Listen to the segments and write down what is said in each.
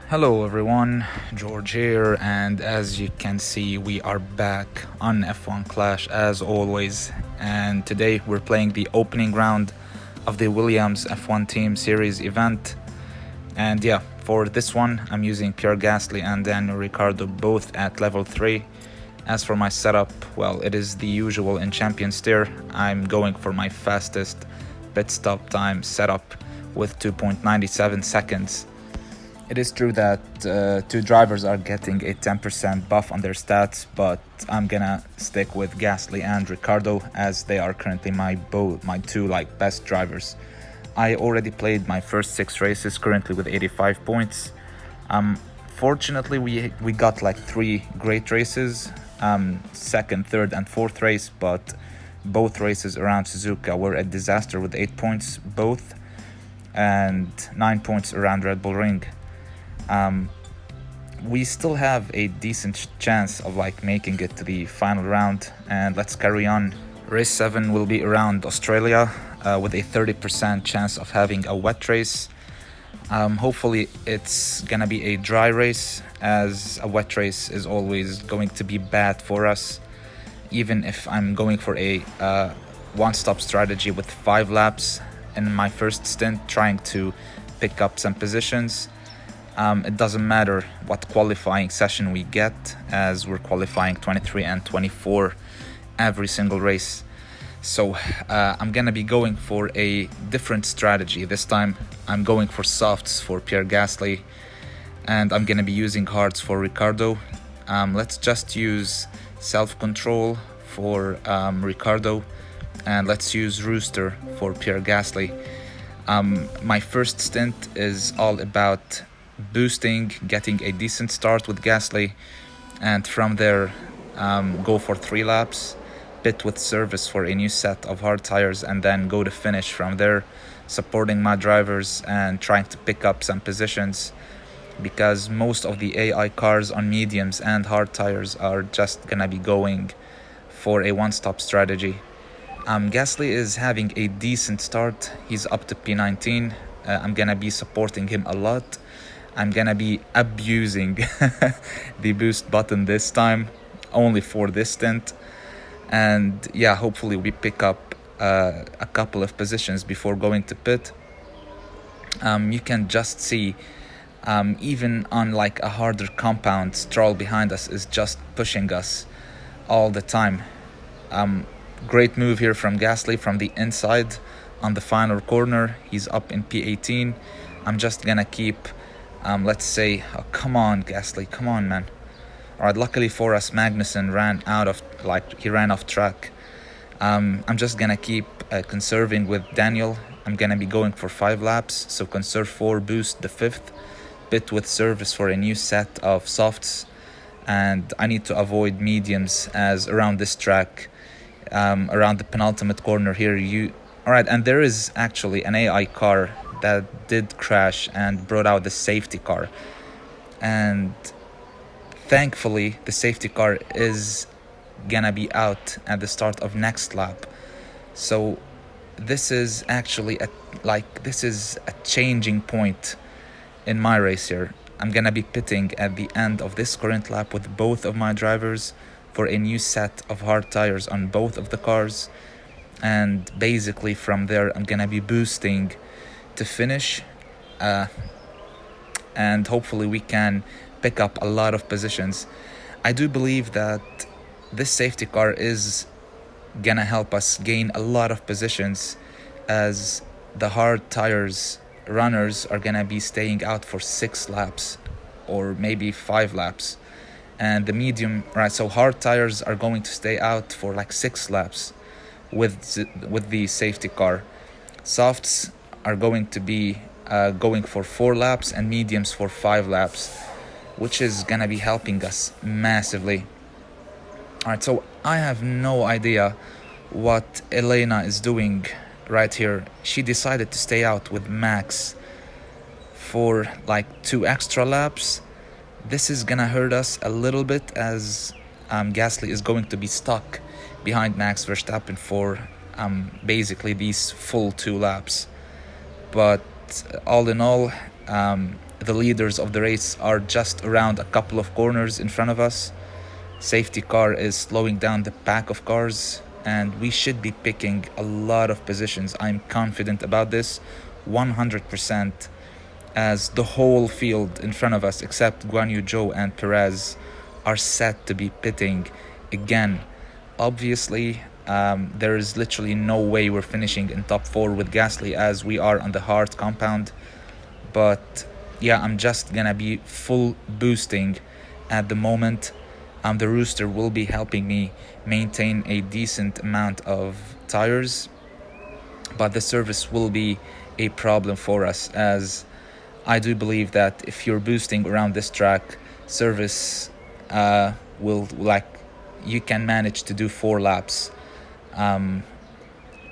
Hello everyone, George here, and as you can see, we are back on F1 Clash as always. And today we're playing the opening round of the Williams F1 Team Series event. And yeah, for this one, I'm using Pierre Gasly and Daniel Ricciardo both at level 3. As for my setup, well, it is the usual in Champion Steer. I'm going for my fastest pit stop time setup with 2.97 seconds. It is true that two drivers are getting a 10% buff on their stats, but I'm gonna stick with Gasly and Ricciardo as they are currently my two best drivers. I already played my first 6 races, currently with 85 points. Fortunately, we got like 3 great races, second, third, and fourth race, but both races around Suzuka were a disaster with 8 points both, and 9 points around Red Bull Ring. We still have a decent chance of making it to the final round, and let's carry on. Race 7 will be around Australia with a 30% chance of having a wet race. Hopefully it's gonna be a dry race, as a wet race is always going to be bad for us, even if I'm going for a one-stop strategy with 5 laps in my first stint, trying to pick up some positions. It doesn't matter what qualifying session we get, as we're qualifying 23 and 24 every single race. So I'm gonna be going for a different strategy. This time I'm going for softs for Pierre Gasly, and I'm gonna be using hards for Ricciardo. Let's just use self-control for Ricciardo, and let's use Rooster for Pierre Gasly. My first stint is all about boosting, getting a decent start with Gasly, and from there go for 3 laps, pit with service for a new set of hard tires, and then go to finish from there, supporting my drivers and trying to pick up some positions, because most of the AI cars on mediums and hard tires are just gonna be going for a one-stop strategy. Gasly is having a decent start. He's up to P19. I'm gonna be supporting him a lot. I'm gonna be abusing the boost button this time, only for this stint. And yeah, hopefully we pick up a couple of positions before going to pit. You can just see, even on a harder compound, Stroll behind us is just pushing us all the time. Great move here from Gasly from the inside on the final corner. He's up in P18. I'm just gonna keep let's say, oh, come on Gasly, come on man. Alright, luckily for us, Magnussen ran off track. I'm just gonna keep conserving with Daniel. I'm gonna be going for 5 laps, so conserve 4, boost the 5th, pit with service for a new set of softs, and I need to avoid mediums, as around this track, around the penultimate corner here, alright, and there is actually an AI car that did crash and brought out the safety car, and thankfully the safety car is gonna be out at the start of next lap. So this is actually this is a changing point in my race here. I'm gonna be pitting at the end of this current lap with both of my drivers for a new set of hard tires on both of the cars, and basically from there I'm gonna be boosting to finish, and hopefully we can pick up a lot of positions. I do believe that this safety car is gonna help us gain a lot of positions, as the hard tires runners are gonna be staying out for 6 laps or maybe 5 laps, and the medium, right, so hard tires are going to stay out for 6 laps with the safety car. Softs are going to be going for 4 laps, and mediums for 5 laps, which is gonna be helping us massively. Alright, so I have no idea what Elena is doing right here. She decided to stay out with Max for 2 extra laps. This is gonna hurt us a little bit, as Gasly is going to be stuck behind Max Verstappen for basically these full 2 laps. But all in all, the leaders of the race are just around a couple of corners in front of us. Safety car is slowing down the pack of cars, and we should be picking a lot of positions. I'm confident about this 100%, as the whole field in front of us except Guan Yu Zhou and Perez are set to be pitting again. Obviously, there is literally no way we're finishing in top 4 with Gasly, as we are on the hard compound. But yeah, I'm just gonna be full boosting at the moment. The Rooster will be helping me maintain a decent amount of tires, but the service will be a problem for us, as I do believe that if you're boosting around this track, service will, like, you can manage to do 4 laps on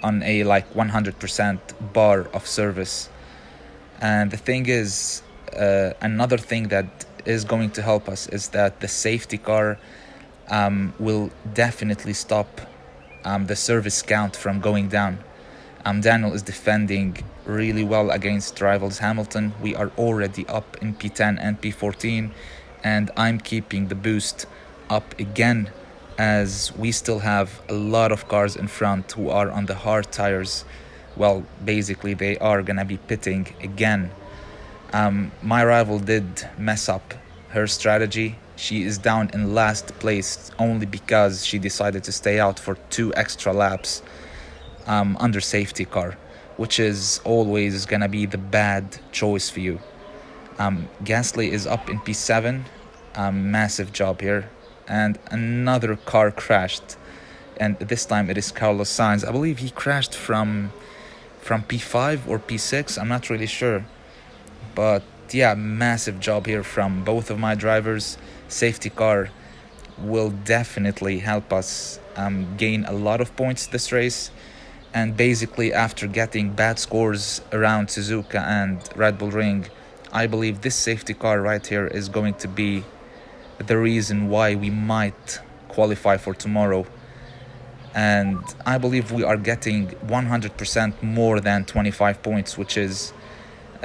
a like 100% bar of service. And the thing is, another thing that is going to help us is that the safety car will definitely stop the service count from going down. Daniel is defending really well against rivals Hamilton. We are already up in P10 and P14, and I'm keeping the boost up again, as we still have a lot of cars in front who are on the hard tires. Well, basically they are gonna be pitting again. My rival did mess up her strategy. She is down in last place only because she decided to stay out for 2 extra laps under safety car, which is always gonna be the bad choice for you. Gasly is up in P7. Massive job here. And another car crashed, and this time it is Carlos Sainz. I believe he crashed from P5 or P6, I'm not really sure. But yeah, massive job here from both of my drivers. Safety car will definitely help us gain a lot of points this race. And basically, after getting bad scores around Suzuka and Red Bull Ring, I believe this safety car right here is going to be the reason why we might qualify for tomorrow. And I believe we are getting 100% more than 25 points, which is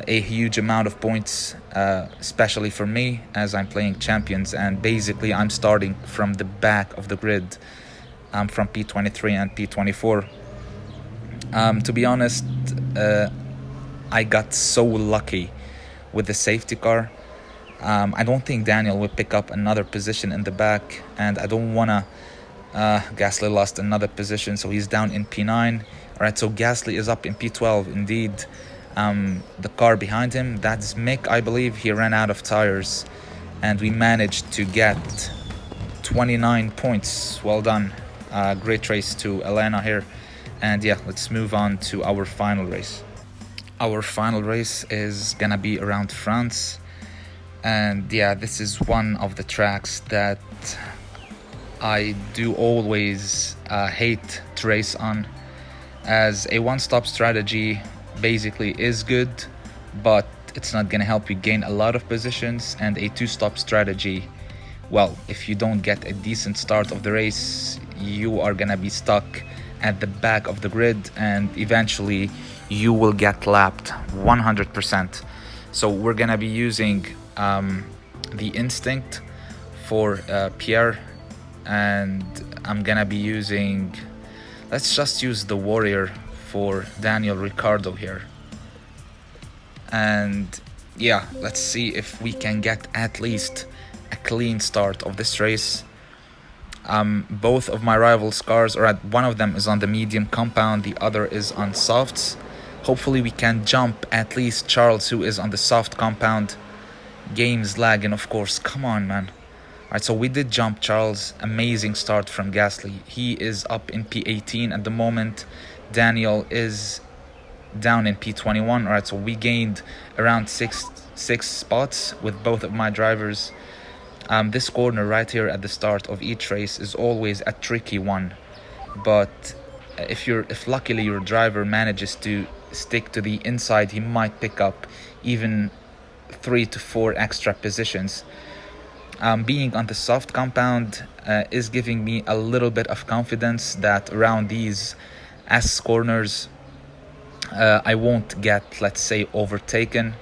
a huge amount of points, especially for me, as I'm playing champions, and basically I'm starting from the back of the grid. I'm from P23 and P24. To be honest, I got so lucky with the safety car. I don't think Daniel will pick up another position in the back, and I don't wanna Gasly lost another position, so he's down in P9. Alright, so Gasly is up in P12 indeed. The car behind him, that's Mick, I believe. He ran out of tires, and we managed to get 29 points. Well done. Great race to Elena here. And yeah, let's move on to our final race. Our final race is gonna be around France. And yeah, this is one of the tracks that I do always hate to race on, as a one-stop strategy basically is good, but it's not gonna help you gain a lot of positions. And a 2-stop strategy, well, if you don't get a decent start of the race, you are gonna be stuck at the back of the grid, and eventually you will get lapped 100%. So we're gonna be using the Instinct for Pierre, and I'm gonna be using, let's just use the Warrior for Daniel Ricciardo here. And yeah, let's see if we can get at least a clean start of this race. Both of my rivals' cars are at, one of them is on the medium compound, the other is on softs. Hopefully we can jump at least Charles, who is on the soft compound. Game's lagging, of course, come on, man. Alright, so we did jump Charles. Amazing start from Gasly. He is up in P18 at the moment. Daniel is down in P21. Alright, so we gained around six spots with both of my drivers. This corner right here at the start of each race is always a tricky one, but if luckily your driver manages to stick to the inside, he might pick up even 3 to 4 extra positions. Being on the soft compound is giving me a little bit of confidence that around these S corners I won't get, let's say, overtaken.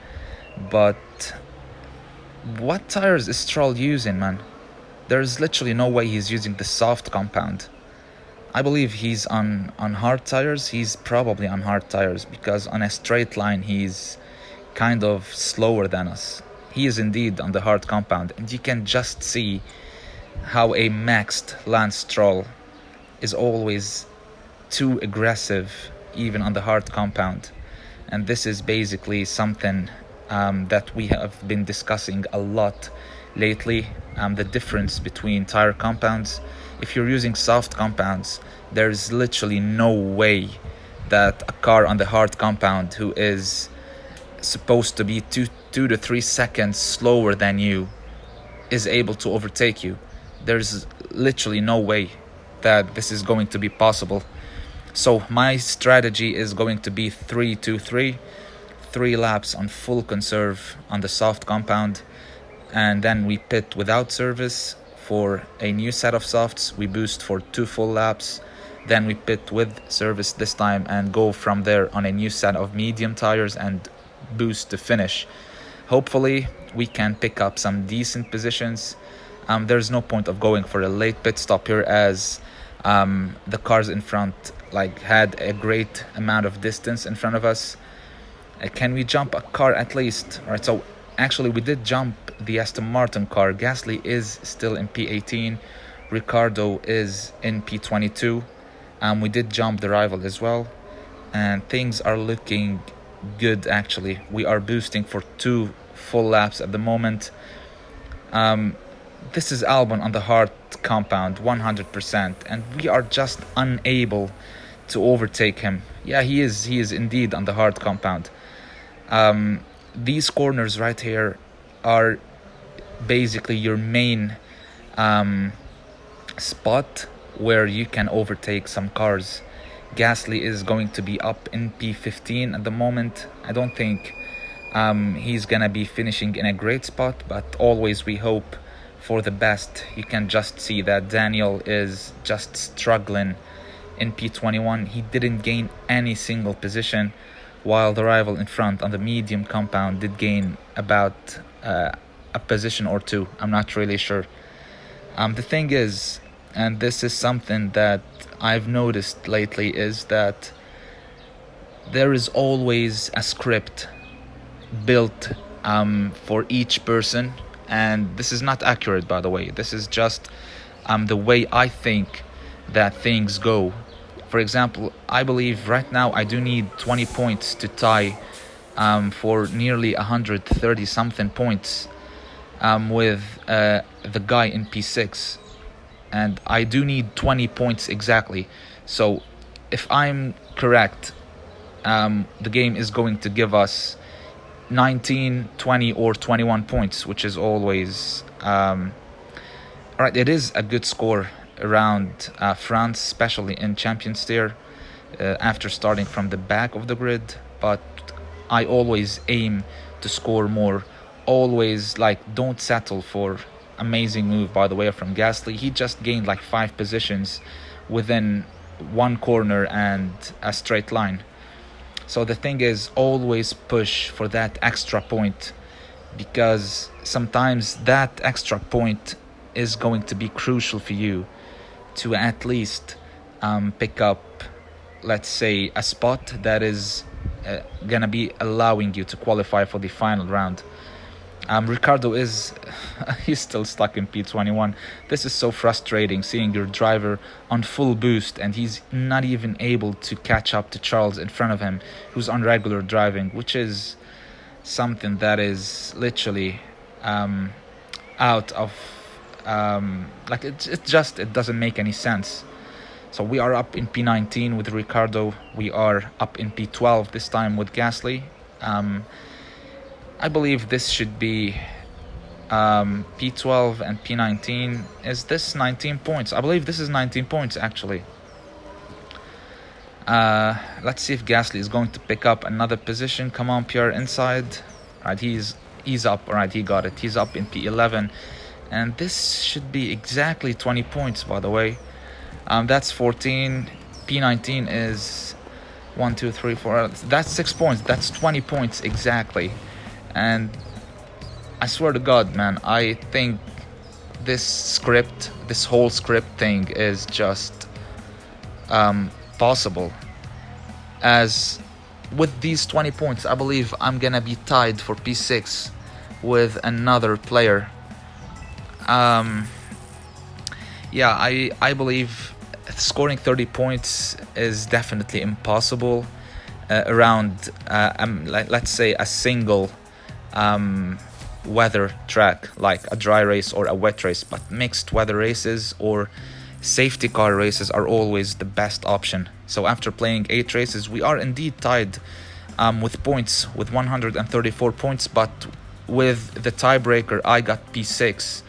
But What tires is Stroll using, man? There's literally no way he's using the soft compound. I believe he's on hard tires. He's probably on hard tires because on a straight line he's kind of slower than us. He is indeed on the hard compound, and you can just see how a maxed Lance Stroll is always too aggressive even on the hard compound. And this is basically something that we have been discussing a lot lately, the difference between tire compounds. If you're using soft compounds, there's literally no way that a car on the hard compound who is supposed to be 2 to 3 seconds slower than you is able to overtake you. There's literally no way that this is going to be possible. So my strategy is going to be 3-2-3, 3 laps on full conserve on the soft compound, and then we pit without service for a new set of softs. We boost for 2 full laps, then we pit with service this time and go from there on a new set of medium tires and boost to finish. Hopefully we can pick up some decent positions. There's no point of going for a late pit stop here, as the cars in front had a great amount of distance in front of us. Can we jump a car at least? All right, so actually we did jump the Aston Martin car. Gasly is still in P18, Ricciardo is in P22. We did jump the rival as well, and things are looking good. Actually, we are boosting for 2 full laps at the moment. This is Albon on the hard compound 100%, and we are just unable to overtake him. Yeah, he is indeed on the hard compound. These corners right here are basically your main spot where you can overtake some cars. Gasly is going to be up in P15 at the moment. I don't think he's gonna be finishing in a great spot, but always we hope for the best. You can just see that Daniel is just struggling in P21. He didn't gain any single position, while the rival in front on the medium compound did gain about a position or 2. I'm not really sure. The thing is, and this is something that I've noticed lately, is that there is always a script built for each person, and this is not accurate, by the way. This is just the way I think that things go. For example, I believe right now I do need 20 points to tie for nearly 130 something points with the guy in P6, and I do need 20 points exactly. So if I'm correct, the game is going to give us 19, 20 or 21 points, which is always alright. It is a good score around France, especially in Champions Tier, after starting from the back of the grid, but I always aim to score more. Always don't settle for amazing move, by the way, from Gasly. He just gained 5 positions within 1 corner and a straight line. So the thing is, always push for that extra point, because sometimes that extra point is going to be crucial for you to at least pick up, let's say, a spot that is gonna be allowing you to qualify for the final round. Ricciardo is he's still stuck in P21. This is so frustrating, seeing your driver on full boost and he's not even able to catch up to Charles in front of him, who's on regular driving, which is something that is literally out of it doesn't make any sense. So we are up in P19 with Ricciardo. We are up in P12 this time with Gasly. I believe this should be P12 and P19. Is this 19 points? I believe this is 19 points actually. Let's see if Gasly is going to pick up another position. Come on, Pierre, inside. Right, he's up. All right, he got it. He's up in P11, and this should be exactly 20 points, by the way. That's 14. P19 is 1, 2, 3, 4. That's 6 points. That's 20 points exactly. And I swear to God, man, I think this whole script thing is just possible. As with these 20 points, I believe I'm gonna be tied for P6 with another player. Yeah, I believe scoring 30 points is definitely impossible around, let's say, a single weather track, like a dry race or a wet race. But mixed weather races or safety car races are always the best option. So after playing 8 races, we are indeed tied with points, with 134 points, but with the tiebreaker I got P6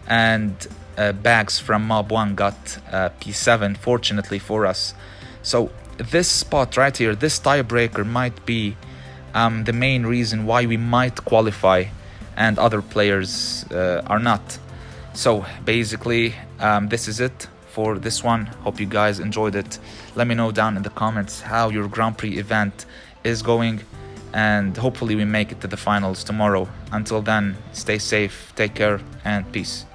and Bags from Mob 1 got P7, fortunately for us. So this spot right here, this tiebreaker might be the main reason why we might qualify and other players are not. So basically this is it for this one. Hope you guys enjoyed it. Let me know down in the comments how your Grand Prix event is going, and hopefully we make it to the finals tomorrow. Until then, stay safe, take care, and peace.